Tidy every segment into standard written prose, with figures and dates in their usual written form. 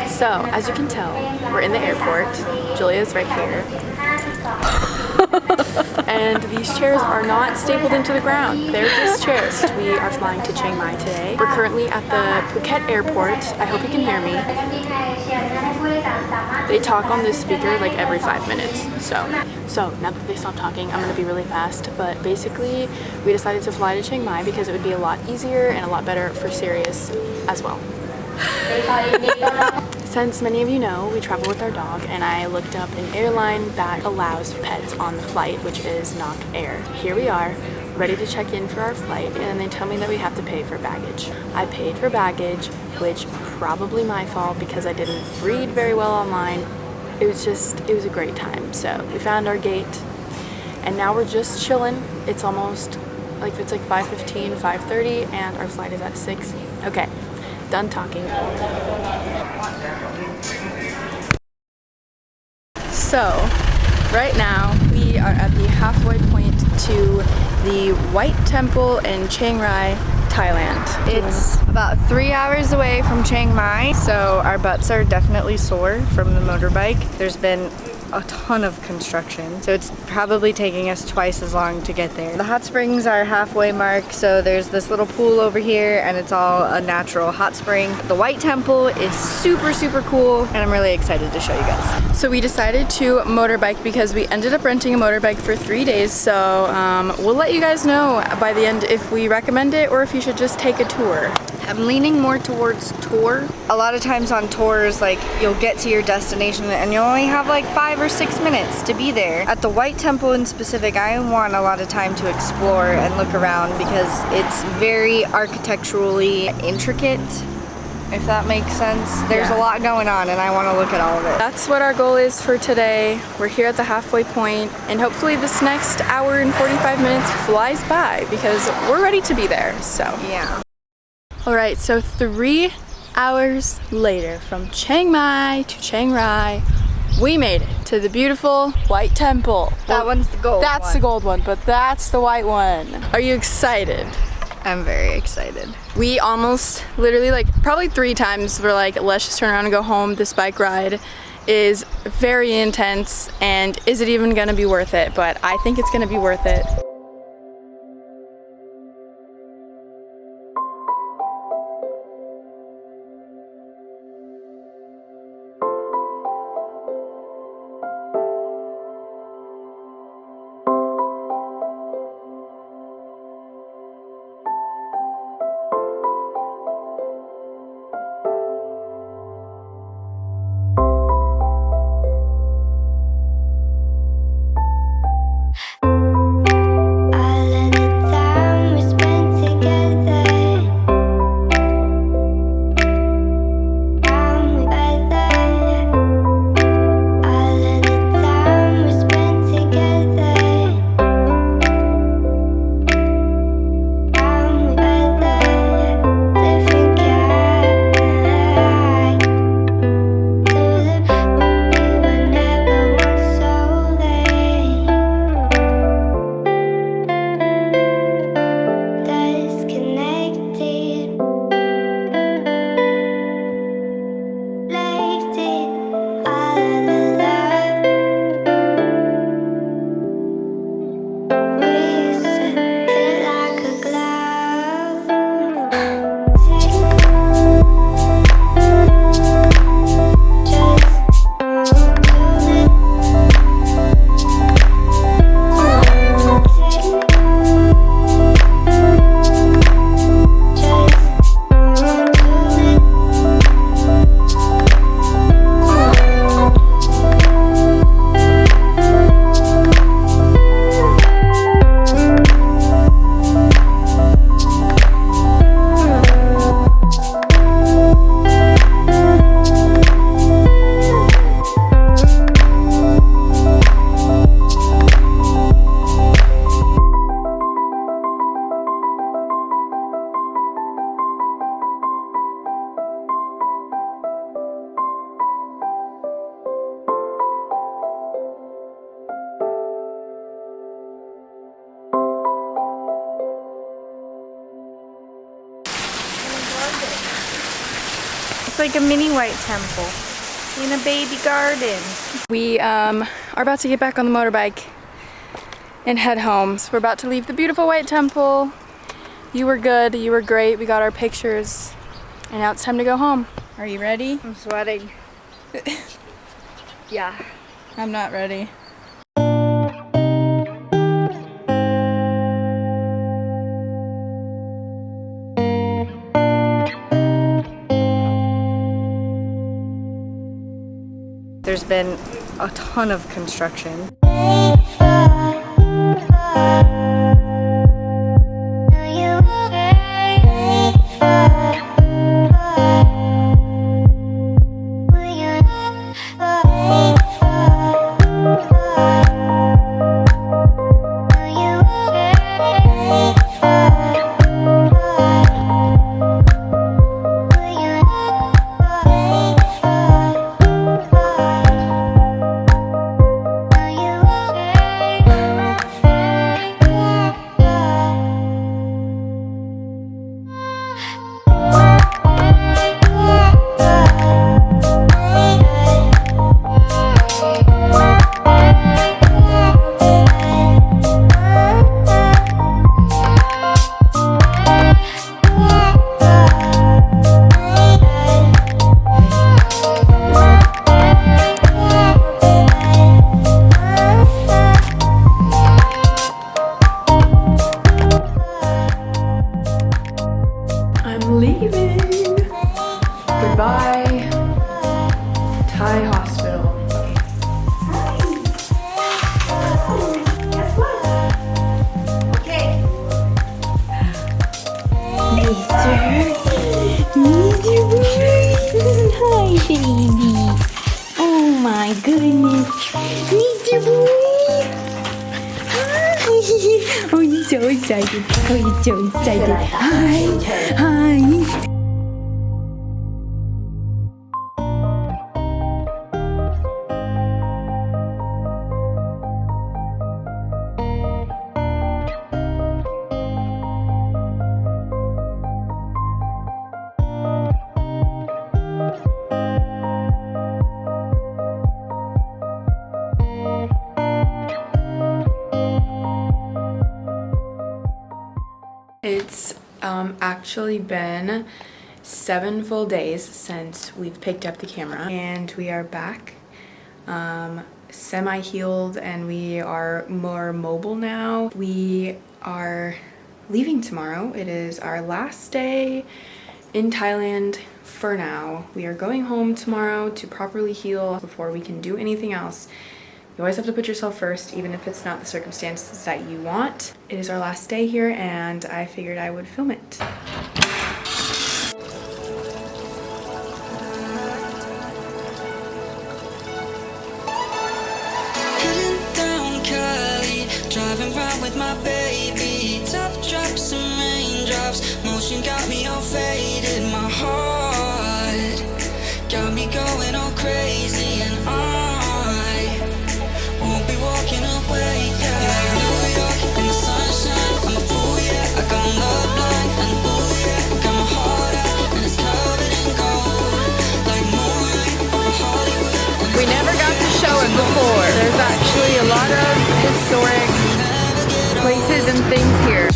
So, as you can tell, we're in the airport. Julia's right here. And these chairs are not stapled into the ground. They're just chairs. We are flying to Chiang Mai today. We're currently at the Phuket airport. I hope you can hear me. They talk on this speaker like every 5 minutes. So now that they stopped talking, I'm gonna be really fast. But basically, we decided to fly to Chiang Mai because it would be a lot easier and a lot better for Sirius as well. Since many of you know, we travel with our dog, and I looked up an airline that allows pets on the flight, which is Nok Air. Here we are, ready to check in for our flight, and they tell me that we have to pay for baggage. I paid for baggage, which probably my fault because I didn't read very well online. It was a great time. So we found our gate, and now we're just chilling. It's almost like, it's like 5:15, 5:30, and our flight is at 6. Okay, done talking. So, right now we are at the halfway point to the White Temple in Chiang Rai, Thailand. It's about 3 hours away from Chiang Mai, so our butts are definitely sore from the motorbike. There's been a ton of construction, so it's probably taking us twice as long to get there. The hot springs are halfway mark, so there's this little pool over here and it's all a natural hot spring. The White Temple is super cool, and I'm really excited to show you guys. So we decided to motorbike because we ended up renting a motorbike for 3 days, so we'll let you guys know by the end if we recommend it or if you should just take a tour. I'm leaning more towards tour. A lot of times on tours, like, you'll get to your destination and you'll only have like 5 or 6 minutes to be there. At the White Temple in specific, I want a lot of time to explore and look around because it's very architecturally intricate, if that makes sense. There's a lot going on and I want to look at all of it. That's what our goal is for today. We're here at the halfway point, and hopefully this next hour and 45 minutes flies by because we're ready to be there, so. Yeah. Alright, so 3 hours later, from Chiang Mai to Chiang Rai, we made it to the beautiful White Temple. That one's the gold one. That's the gold one, but that's the white one. Are you excited? I'm very excited. We almost, literally, like, probably 3 times were like, let's just turn around and go home. This bike ride is very intense, and is it even gonna be worth it? But I think it's gonna be worth it. like a mini white temple in a baby garden. We are about to get back on the motorbike and head home. So we're about to leave the beautiful white temple. You were good, you were great, we got our pictures, and now it's time to go home. Are you ready? I'm sweating. Yeah. I'm not ready. There's been a ton of construction. Leaving. Goodbye, Thai hospital. Hi. Guess what? Okay. Mister. Hi, baby. Oh my goodness. Mr. Boy. Hi. Oh, you're so excited. Oh, you're so excited. Hi. Hi. It's actually been 7 full days since we've picked up the camera, and we are back semi-healed, and we are more mobile now. We are leaving tomorrow. It is our last day in Thailand for now. We are going home tomorrow to properly heal before we can do anything else. You always have to put yourself first, even if it's not the circumstances that you want. It is our last day here, and I figured I would film it. Heading down Cali, driving round with my baby. Top drops and raindrops, motion got me all faded. My heart got me going all crazy, and I won't be walking away, yeah. New York in the sunshine, I'm a fool, yeah. I got love blind, and ooh, yeah. Got my heart out, and it's covered in gold, like moonlight over Hollywood. We never got to show it before. There's actually a lot of historic places and things here.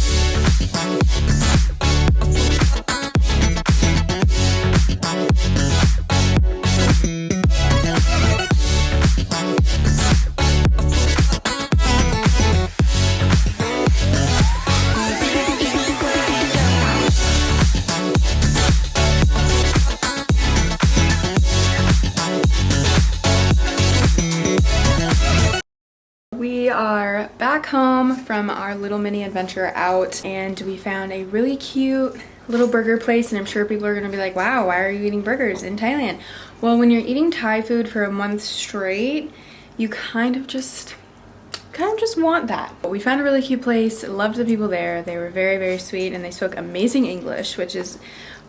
We are back home from our little mini adventure out, and we found a really cute little burger place, and I'm sure people are gonna be like, wow, why are you eating burgers in Thailand? Well, when you're eating Thai food for a month straight, you kind of just want that. But we found a really cute place, loved the people there. They were very, very sweet, and they spoke amazing English, which is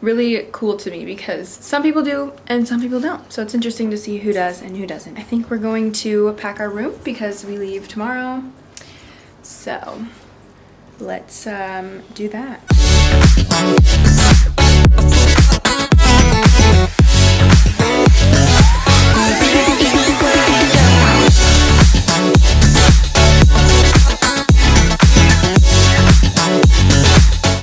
really cool to me because some people do and some people don't. So it's interesting to see who does and who doesn't. I think we're going to pack our room because we leave tomorrow. So let's do that.